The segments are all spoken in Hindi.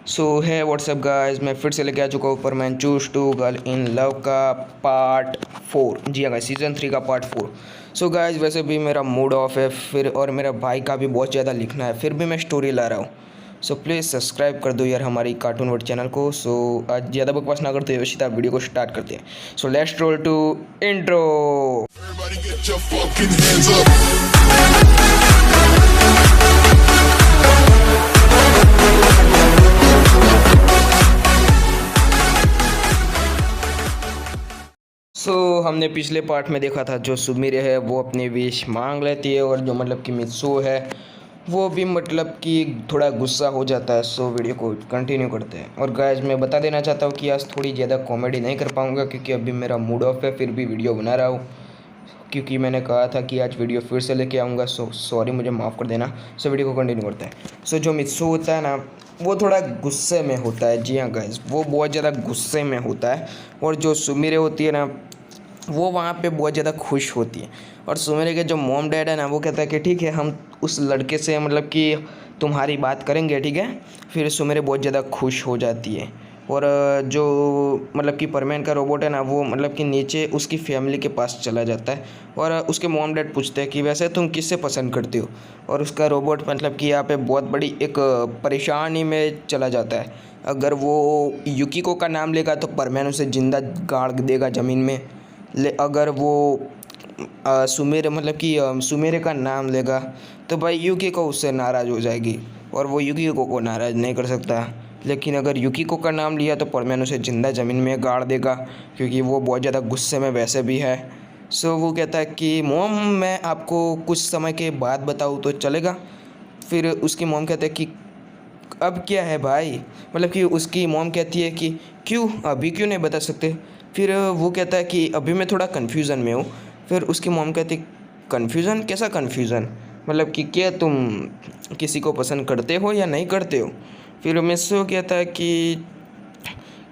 सो है व्हाट्सअप गाइस, मैं फिर से लेके आ चुका हूँ पर मैं choose to girl in love का पार्ट 4। जी हाँ गाइस, सीज़न 3 का पार्ट 4। सो गाइस, वैसे भी मेरा मूड ऑफ है फिर, और मेरा भाई का भी बहुत ज़्यादा लिखना है, फिर भी मैं स्टोरी ला रहा हूँ। सो प्लीज़ सब्सक्राइब कर दो यार हमारी कार्टून वर्ड चैनल को। सो आज ज़्यादा बकवास ना करते हुए सीधा वीडियो को स्टार्ट करते हैं। So let's roll to intro. Everybody get your fucking hands up. हमने पिछले पार्ट में देखा था जो सुमिरे है वो अपनी विश मांग लेती है, और जो मतलब कि मित्सु है वो भी मतलब कि थोड़ा गुस्सा हो जाता है। सो वीडियो को कंटिन्यू करते हैं। और गाइस, मैं बता देना चाहता हूँ कि आज थोड़ी ज़्यादा कॉमेडी नहीं कर पाऊँगा क्योंकि अभी मेरा मूड ऑफ है, फिर भी वीडियो बना रहा हूँ क्योंकि मैंने कहा था कि आज वीडियो फिर से लेके आऊँगा। सो सॉरी, मुझे माफ़ कर देना। सो वीडियो को कंटिन्यू करते हैं। सो जो मित्सु होता है ना, वो थोड़ा गुस्से में होता है। जी हाँ गाइस, वो बहुत ज़्यादा गुस्से में होता है। और जो सुमिरे होती है ना, वो वहाँ पे बहुत ज़्यादा खुश होती है। और सुमिरे के जो मॉम डैड है ना, वो कहता है कि ठीक है, हम उस लड़के से मतलब कि तुम्हारी बात करेंगे, ठीक है। फिर सुमिरे बहुत ज़्यादा खुश हो जाती है। और जो मतलब कि परमैन का रोबोट है ना, वो मतलब कि नीचे उसकी फैमिली के पास चला जाता है। और उसके मॉम डैड पूछते हैं कि वैसे तुम किससे पसंद करते हो। और उसका रोबोट मतलब कि यहाँ पे बहुत बड़ी एक परेशानी में चला जाता है। अगर वो युकिको का नाम लेगा तो परमैन उसे ज़िंदा गाड़ देगा ज़मीन में। अगर वो सुमेर मतलब कि सुमेरे का नाम लेगा तो भाई युकिको उससे नाराज़ हो जाएगी, और वो युकिको को नाराज़ नहीं कर सकता। लेकिन अगर युकिको का नाम लिया तो परमैन उसे ज़िंदा ज़मीन में गाड़ देगा क्योंकि वो बहुत ज़्यादा गुस्से में वैसे भी है। सो वो कहता है कि मॉम, मैं आपको कुछ समय के बाद बताऊँ तो चलेगा। फिर उसकी मॉम कहते हैं कि अब क्या है भाई, मतलब कि उसकी मॉम कहती है कि क्यों, अभी क्यों नहीं बता सकते। फिर वो कहता है कि अभी मैं थोड़ा कन्फ्यूज़न में हूँ। फिर उसकी मॉम कहती, कन्फ्यूज़न? कैसा कन्फ्यूज़न? मतलब कि क्या तुम किसी को पसंद करते हो या नहीं करते हो? फिर मिस्सो कहता है कि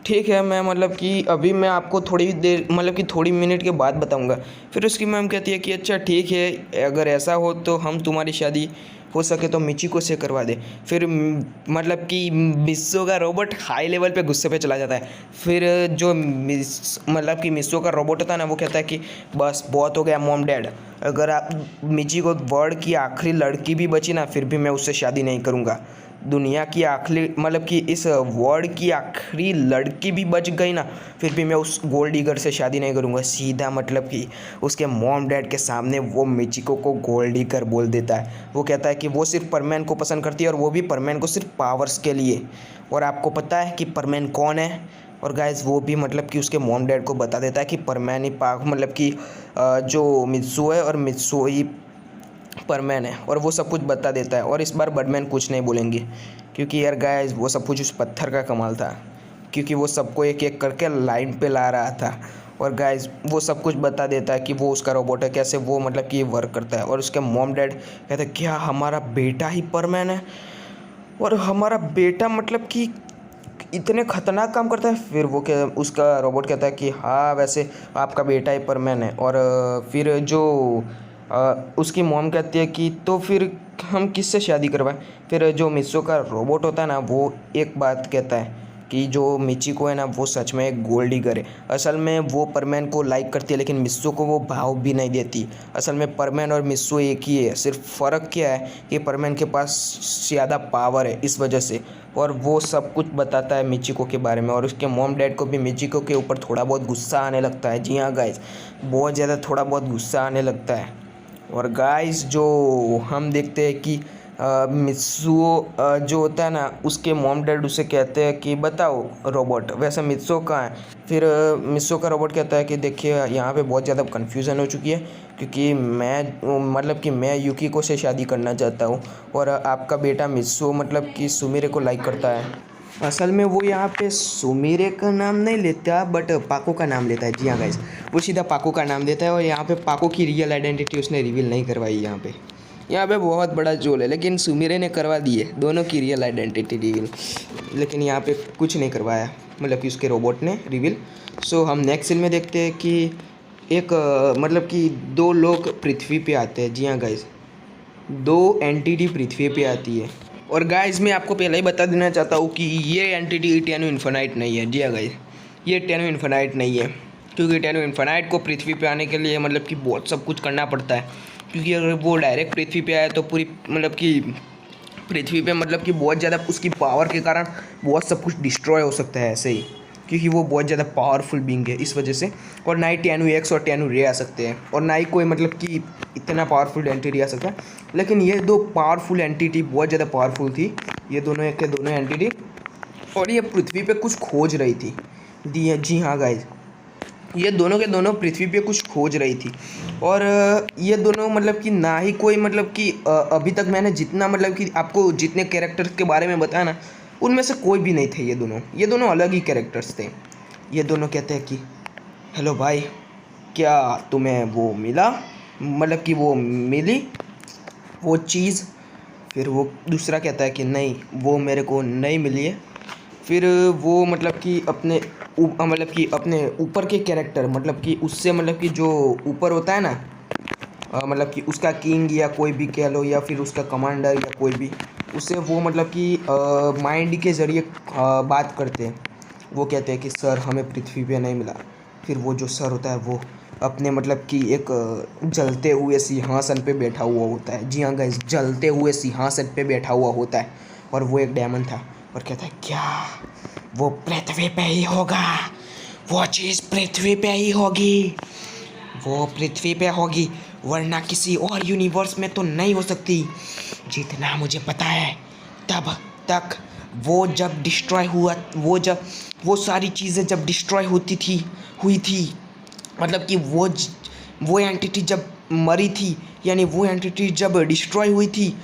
ठीक है, मैं मतलब कि अभी मैं आपको थोड़ी देर मतलब कि थोड़ी मिनट के बाद बताऊंगा। फिर उसकी मैम कहती है कि अच्छा ठीक है, अगर ऐसा हो तो हम तुम्हारी शादी हो सके तो मिचिको से करवा दे। फिर मतलब कि मिस्सो का रोबोट हाई लेवल पे गुस्से पे चला जाता है। फिर जो मतलब कि मिस्सो का रोबोट होता है ना, वो कहता है कि बस बहुत हो गया मॉम डैड, अगर आप मिचिको वर्ल्ड की आखिरी लड़की भी बची ना, फिर भी मैं उससे शादी नहीं करूँगा। दुनिया की आखिरी मतलब कि इस वर्ल्ड की आखिरी लड़की भी बच गई ना, फिर भी मैं उस गोल्ड डिगर से शादी नहीं करूँगा। सीधा मतलब कि उसके मॉम डैड के सामने वो मिचिको को गोल्ड डिगर बोल देता है। वो कहता है कि वो सिर्फ परमैन को पसंद करती है, और वो भी परमैन को सिर्फ पावर्स के लिए। और आपको पता है कि परमैन कौन है? और गाइस, वो भी मतलब कि उसके मॉम डैड को बता देता है कि परमैन ही मतलब कि जो मित्सु है और मित्सु ही परमैन है, और वो सब कुछ बता देता है। और इस बार बडमैन कुछ नहीं बोलेंगे क्योंकि यार गाइस, वो सब कुछ उस पत्थर का कमाल था, क्योंकि वो सबको एक एक करके लाइन पे ला रहा था। और गाइस, वो सब कुछ बता देता है कि वो उसका रोबोट है, कैसे वो मतलब कि वर्क करता है। और उसके मॉम डैड कहते हैं क्या हमारा बेटा ही परमैन है? और हमारा बेटा मतलब कि इतने खतरनाक काम करता है? फिर वो क्या, उसका रोबोट कहता है कि हाँ, वैसे आपका बेटा ही परमैन है। और फिर जो उसकी मॉम कहती है कि तो फिर हम किससे शादी करवाएं। फिर जो मित्सु का रोबोट होता है ना, वो एक बात कहता है कि जो मिचिको है ना, वो सच में एक गोल्ड डिगर है। असल में वो परमैन को लाइक करती है, लेकिन मित्सु को वो भाव भी नहीं देती। असल में परमैन और मित्सु एक ही है, सिर्फ फ़र्क क्या है कि परमैन के पास ज़्यादा पावर है इस वजह से। और वो सब कुछ बताता है मिचिको के बारे में। और उसके मॉम डैड को भी मिचिको के ऊपर थोड़ा बहुत गुस्सा आने लगता है। जी हाँ गाइस, बहुत ज़्यादा थोड़ा बहुत गुस्सा आने लगता है। और गाइस, जो हम देखते हैं कि मित्सुओ जो होता है ना, उसके मॉम डैड उसे कहते हैं कि बताओ रोबोट, वैसे मित्सुओ कहाँ है? फिर मित्सुओ का रोबोट कहता है कि देखिए, यहाँ पे बहुत ज़्यादा कन्फ्यूज़न हो चुकी है क्योंकि मैं मतलब कि मैं युकिको से शादी करना चाहता हूँ, और आपका बेटा मित्सुओ मतलब कि सुमिरे को लाइक करता है। असल में वो यहाँ पे सुमिरे का नाम नहीं लेता, बट पाको का नाम लेता है। जी हाँ गाइस, वो सीधा पाको का नाम देता है। और यहाँ पे पाको की रियल आइडेंटिटी उसने रिवील नहीं करवाई। यहाँ पे बहुत बड़ा जोल है, लेकिन सुमिरे ने करवा दी है दोनों की रियल आइडेंटिटी रिवील, लेकिन यहाँ पे कुछ नहीं करवाया, मतलब कि उसके रोबोट ने रिवील। सो हम नेक्स्ट सीन में देखते हैं कि एक मतलब कि दो लोग पृथ्वी पे आते हैं। जी हाँ गाइस, दो एंटिटी पृथ्वी पे आती है। और गाइस मैं आपको पहले ही बता देना चाहता हूँ कि ये एंटिटी टेनो इन्फिनाइट नहीं है। जी हाँ गाइस, ये टेनो इन्फिनाइट नहीं है, क्योंकि टेनो इन्फिनाइट को पृथ्वी पे आने के लिए मतलब कि बहुत सब कुछ करना पड़ता है। क्योंकि अगर वो डायरेक्ट पृथ्वी पे आए तो पूरी मतलब कि पृथ्वी पे मतलब कि बहुत ज़्यादा उसकी पावर के कारण बहुत सब कुछ डिस्ट्रॉय हो सकता है ऐसे ही, क्योंकि वो बहुत ज़्यादा पावरफुल बीइंग है इस वजह से। और ना ही टेनो एक्स और टेनो रे आ सकते हैं, और ना ही कोई मतलब कि इतना पावरफुल एंटिटी आ सकता है। लेकिन ये दो पावरफुल एंटिटी बहुत ज़्यादा पावरफुल थी, ये दोनों एक के दोनों एंटिटी, और ये पृथ्वी पे कुछ खोज रही थी। जी हाँ गाइज, ये दोनों के दोनों पृथ्वी पे कुछ खोज रही थी। और ये दोनों मतलब कि ना ही कोई मतलब कि अभी तक मैंने जितना मतलब कि आपको जितने कैरेक्टर्स के बारे में बताया ना, उनमें से कोई भी नहीं थे ये दोनों अलग ही कैरेक्टर्स थे। ये दोनों कहते हैं कि हेलो भाई, क्या तुम्हें वो मिला, मतलब कि वो मिली वो चीज़। फिर वो दूसरा कहता है कि नहीं, वो मेरे को नहीं मिली है। फिर वो मतलब कि मतलब कि अपने ऊपर के कैरेक्टर, मतलब कि उससे मतलब कि जो ऊपर होता है ना, मतलब कि उसका किंग या कोई भी कह लो, या फिर उसका कमांडर या कोई भी, उससे वो मतलब कि माइंड के ज़रिए बात करते हैं। वो कहते हैं कि सर हमें पृथ्वी पे नहीं मिला। फिर वो जो सर होता है वो अपने मतलब कि एक जलते हुए सिंहासन पे बैठा हुआ होता है। जी हाँ गाइस, जलते हुए सिंहासन पे बैठा हुआ होता है, और वो एक डायमंड था। और कहता है क्या वो पृथ्वी पे ही होगा, वो चीज़ पृथ्वी पे ही होगी, वो पृथ्वी पे होगी, वरना किसी और यूनिवर्स में तो नहीं हो सकती। जितना मुझे पता है तब तक वो जब डिस्ट्रॉय हुआ, वो सारी चीज़ें जब डिस्ट्रॉय हुई थी, मतलब कि वो एंटिटी जब मरी थी, यानी वो एंटिटी जब डिस्ट्रॉय हुई थी,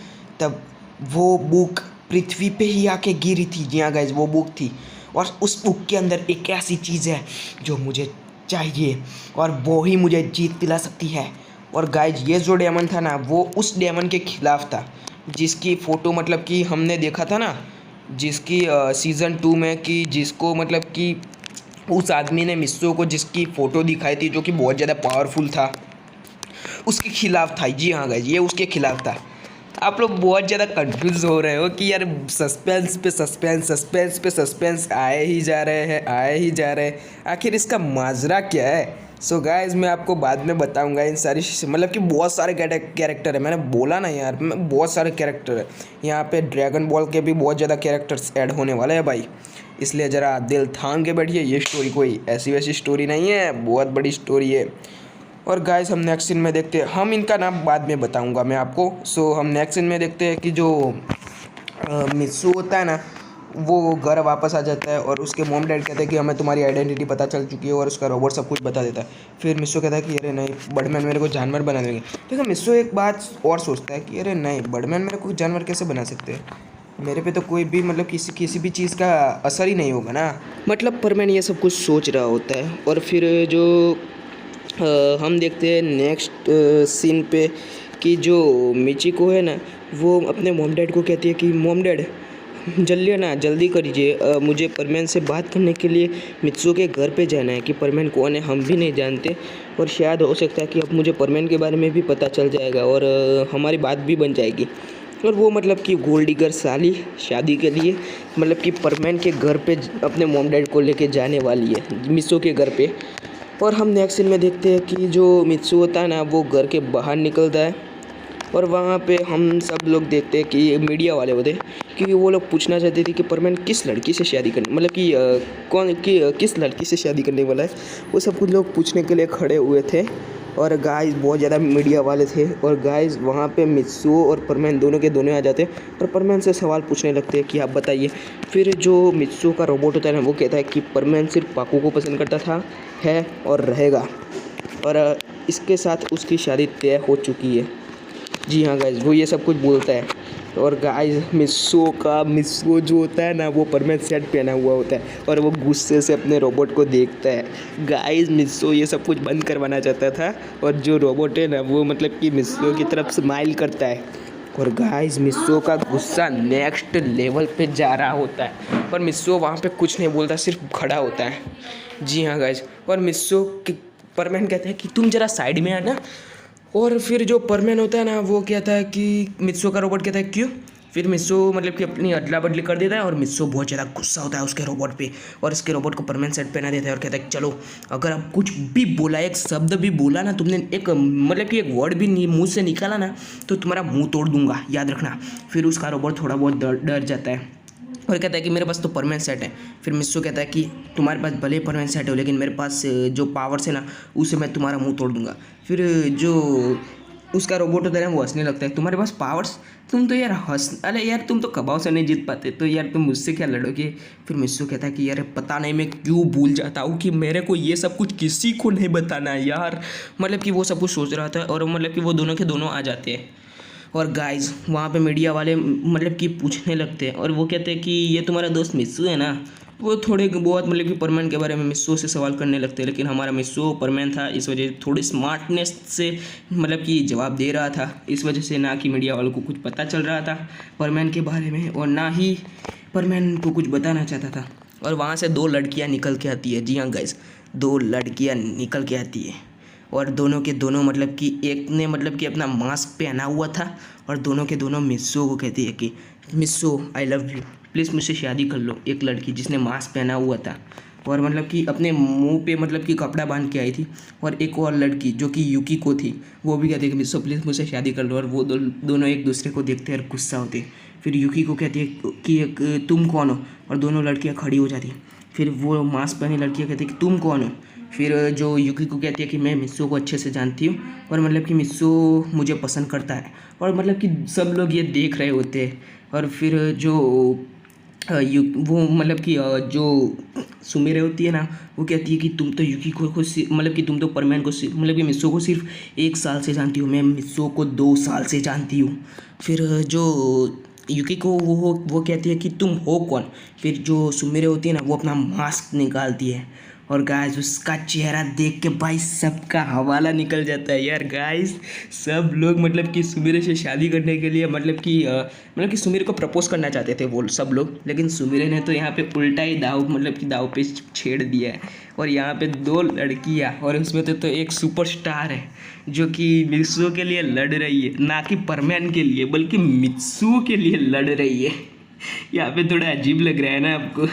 तब वो बुक पृथ्वी पे ही आके गिरी थी। जी हाँ गाइज, वो बुक थी, और उस बुक के अंदर एक ऐसी चीज़ है जो मुझे चाहिए, और वो ही मुझे जीत दिला सकती है। और गाइज ये जो डेमन था ना, वो उस डेमन के खिलाफ था जिसकी फ़ोटो मतलब कि हमने देखा था ना, जिसकी सीज़न 2 में, कि जिसको मतलब कि उस आदमी ने मिस्सो को जिसकी फ़ोटो दिखाई थी, जो कि बहुत ज़्यादा पावरफुल था, उसके खिलाफ था। जी हाँ गाइज, ये उसके खिलाफ था। आप लोग बहुत ज़्यादा कंफ्यूज हो रहे हो कि यार सस्पेंस पे सस्पेंस, सस्पेंस पे सस्पेंस आए ही जा रहे हैं, आखिर इसका माजरा क्या है। सो गाइज मैं आपको बाद में बताऊंगा इन सारी, मतलब कि बहुत सारे कैरेक्टर है, मैंने बोला ना यार, बहुत सारे कैरेक्टर है यहाँ पे। ड्रैगन बॉल के भी बहुत ज़्यादा कैरेक्टर्स ऐड होने वाले हैं भाई, इसलिए ज़रा दिल थाम के बैठिए। ये स्टोरी कोई ऐसी वैसी स्टोरी नहीं है, बहुत बड़ी स्टोरी है। और गाइस हम नेक्स्ट सीन में देखते हैं, हम इनका नाम बाद में बताऊंगा मैं आपको। सो हम नेक्स्ट सीन में देखते हैं कि जो मित्सु होता है ना, वो घर वापस आ जाता है, और उसके मॉम डैड कहते हैं कि हमें तुम्हारी आइडेंटिटी पता चल चुकी है, और उसका रोबोट सब कुछ बता देता है। फिर मित्सु कहता है कि अरे नहीं, बर्डमैन मेरे को जानवर बना देंगे। देखो मित्सु एक बात और सोचता है कि अरे नहीं, बर्डमैन मेरे को जानवर कैसे बना सकते हैं, मेरे पे तो कोई भी मतलब किसी भी चीज़ का असर ही नहीं होगा ना। मतलब परमैन ये सब कुछ सोच रहा होता है। और फिर जो हम देखते हैं नेक्स्ट सीन पे कि जो मिचिको है ना, वो अपने मॉम डैड को कहती है कि मॉम डैड जल्दी करिए, मुझे परमैन से बात करने के लिए मित्सु के घर पे जाना है, कि परमैन कौन है हम भी नहीं जानते, और शायद हो सकता है कि अब मुझे परमैन के बारे में भी पता चल जाएगा, और हमारी बात भी बन जाएगी। और वो मतलब कि गोल्ड डिगर साली शादी के लिए मतलब कि परमैन के घर पे अपने मॉम डैड को लेके जाने वाली है, मित्सु के घर पे। और हम नेक्स्ट सीन में देखते हैं कि जो मित्सु होता है ना, वो घर के बाहर निकलता है, और वहाँ पे हम सब लोग देखते हैं कि मीडिया वाले होते हैं, क्योंकि वो लोग पूछना चाहते थे कि परमैन किस लड़की से शादी करने, मतलब कि किस लड़की से शादी करने वाला है। वो सब कुछ लोग पूछने के लिए खड़े हुए थे, और गाइस बहुत ज़्यादा मीडिया वाले थे। और गाइस वहाँ पे मित्सु और परमैन दोनों के दोनों आ जाते हैं, और परमैन से सवाल पूछने लगते हैं कि आप बताइए। फिर जो मित्सु का रोबोट होता है ना, वो कहता है कि परमैन सिर्फ पाकू को पसंद करता था, है और रहेगा, और इसके साथ उसकी शादी तय हो चुकी है। जी हाँ गाइज, वो ये सब कुछ बोलता है। और गाइज मिस्सो जो होता है ना, वो परमैन सेट पहना हुआ होता है, और वो गुस्से से अपने रोबोट को देखता है। गाइज मिस्सो ये सब कुछ बंद करवाना चाहता था, और जो रोबोट है ना, वो मतलब कि मिस्सो की तरफ स्माइल करता है। और गाइज मिस्सो का गुस्सा नेक्स्ट लेवल पे जा रहा होता है, पर मिस्सो वहाँ पे कुछ नहीं बोलता, सिर्फ खड़ा होता है। जी हाँ गाइज, और मिस्सो परमैन कहते हैं कि तुम जरा साइड में आना। और फिर जो परमैन होता है ना, वो कहता है कि मित्सु का रोबोट कहता है क्यों। फिर मिस्सो मतलब कि अपनी अदला बदली कर देता है और मिस्सो बहुत ज़्यादा गुस्सा होता है उसके रोबोट पे और इसके रोबोट को परमानेंट सेट पहना देता है और कहता है चलो अगर अब कुछ भी बोला, एक शब्द भी बोला ना तुमने, एक मतलब कि एक वर्ड भी मुंह से निकाला ना तो तुम्हारा मुंह तोड़ दूंगा, याद रखना। फिर उसका रोबोट थोड़ा बहुत डर जाता है और कहता है कि मेरे पास तो परमानेंट सेट है। फिर मिस्सो कहता है कि तुम्हारे पास भले परमानेंट सेट हो लेकिन मेरे पास जो पावर्स है ना उससे मैं तुम्हारा मुंह तोड़ दूंगा। फिर जो उसका रोबोट होता है वो हंसने लगता है, तुम्हारे पास पावर्स, तुम तो यार अरे यार तुम तो कबाव से नहीं जीत पाते तो यार तुम मुझसे क्या लड़ोगे। फिर मिस्सो कहता है कि यार पता नहीं मैं क्यों भूल जाता हूँ कि मेरे को ये सब कुछ किसी को नहीं बताना है यार। मतलब कि वो सब कुछ सोच रहा था और मतलब कि वो दोनों के दोनों आ जाते हैं और गाइस वहाँ पे मीडिया वाले मतलब कि पूछने लगते हैं और वो कहते हैं कि ये तुम्हारा दोस्त मिस्सू है ना। वो थोड़े बहुत मतलब कि परमैन के बारे में मिस्सू से सवाल करने लगते हैं, लेकिन हमारा मिस्सू परमैन था इस वजह से थोड़ी स्मार्टनेस से मतलब कि जवाब दे रहा था, इस वजह से ना कि मीडिया वालों को कुछ पता चल रहा था परमैन के बारे में और ना ही परमैन को कुछ बताना चाहता था। और वहाँ से दो लड़कियाँ निकल के आती है, जी हाँ गाइस, दो लड़कियाँ निकल के आती है और दोनों के दोनों मतलब कि एक ने मतलब कि अपना मास्क पहना हुआ था और दोनों के दोनों मिस्सो को कहती है कि मिस्सो आई लव यू, प्लीज़ मुझसे शादी कर लो। एक लड़की जिसने मास्क पहना हुआ था और मतलब कि अपने मुंह पे मतलब कि कपड़ा बांध के आई थी और एक और लड़की जो कि युकिको थी वो भी कहती है कि मिस्सो प्लीज़ मुझसे शादी कर लो और वो दोनों एक दूसरे को देखते हैं और गुस्सा होते हैं। फिर युकिको कहती है कि तुम कौन हो और दोनों लड़कियाँ खड़ी हो जाती हैं। फिर वो मास्क पहनी लड़कियाँ कहती है कि तुम कौन हो। फिर जो युकिको कहती है कि मैं मिस्सो को अच्छे से जानती हूँ और मतलब कि मिस्सो मुझे पसंद करता है और मतलब कि सब लोग ये देख रहे होते हैं। और फिर जो वो मतलब कि जो सुमिरे होती है ना वो कहती है कि तुम तो युकिको को मतलब कि तुम तो परमैन को मतलब कि मिस्सो को सिर्फ 1 साल से जानती हो, मैं मिस्सो को 2 साल से जानती हूँ। फिर जो युकिको वो कहती है कि तुम हो कौन। फिर जो सुमिरे होती है ना वो अपना मास्क निकालती है और गाइस उसका चेहरा देख के भाई सबका हवाला निकल जाता है यार। गाइस सब लोग मतलब कि सुमिरे से शादी करने के लिए मतलब कि सुमिरे को प्रपोज करना चाहते थे वो सब लोग, लेकिन सुमिरे ने तो यहाँ पे उल्टा ही दाव मतलब कि दाव पे छेड़ दिया है। और यहाँ पे 2 लड़कियाँ और उसमें तो एक सुपरस्टार है जो कि मित्सुओ के लिए लड़ रही है, ना कि परमैन के लिए बल्कि मित्सुओ के लिए लड़ रही है। यहाँ पे थोड़ा अजीब लग रहा है ना आपको।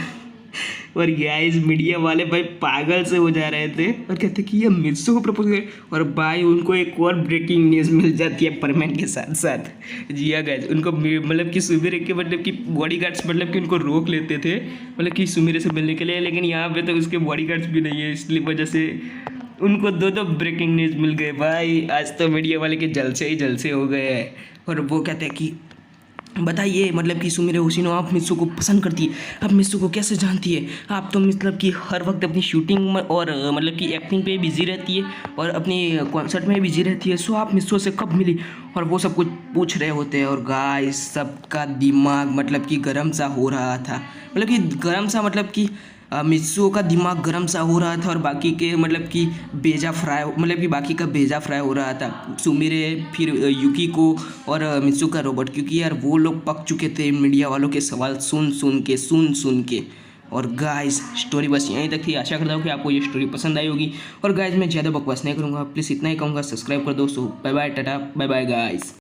और गाइस मीडिया वाले भाई पागल से हो जा रहे थे और कहते कि ये मित्सु को प्रपोज करे और भाई उनको एक और ब्रेकिंग न्यूज़ मिल जाती है परमैन के साथ साथ। जी हाँ गाइस उनको मतलब कि सुमिरे के मतलब कि बॉडीगार्ड्स मतलब कि उनको रोक लेते थे मतलब कि सुमिरे से मिलने के लिए, लेकिन यहाँ पे तो उसके बॉडीगार्ड्स भी नहीं है, इसलिए वजह से उनको 2 ब्रेकिंग न्यूज़ मिल गए। भाई आज तो मीडिया वाले के जलसे ही जलसे हो गए हैं। और वो कहते हैं कि बताइए मतलब कि सुमिरे होशिनो आप मित्सु को पसंद करती है, आप मित्सु को कैसे जानती है, आप तो मतलब कि हर वक्त अपनी शूटिंग में और मतलब कि एक्टिंग पे बिजी रहती है और अपनी कॉन्सर्ट में बिजी रहती है, सो आप मित्सु से कब मिली और वो सब कुछ पूछ रहे होते हैं। और गाइस सबका दिमाग मतलब कि गर्म सा हो रहा था, मतलब कि गर्म सा मतलब कि मित्सुओ का दिमाग गर्म सा हो रहा था और बाकी के मतलब कि बाकी का बेजा फ्राई हो रहा था। सुमिरे फिर युकिको और मित्सु का रोबोट, क्योंकि यार वो लोग पक चुके थे मीडिया वालों के सवाल सुन सुन के। और गाइस स्टोरी बस यहीं तक थी, आशा करता हूँ कि आपको ये स्टोरी पसंद आई होगी। और गाइस मैं ज़्यादा बकवास नहीं करूँगा, प्लीज़ इतना ही कहूँगा, सब्सक्राइब कर दो। So bye bye, tata, bye bye guys.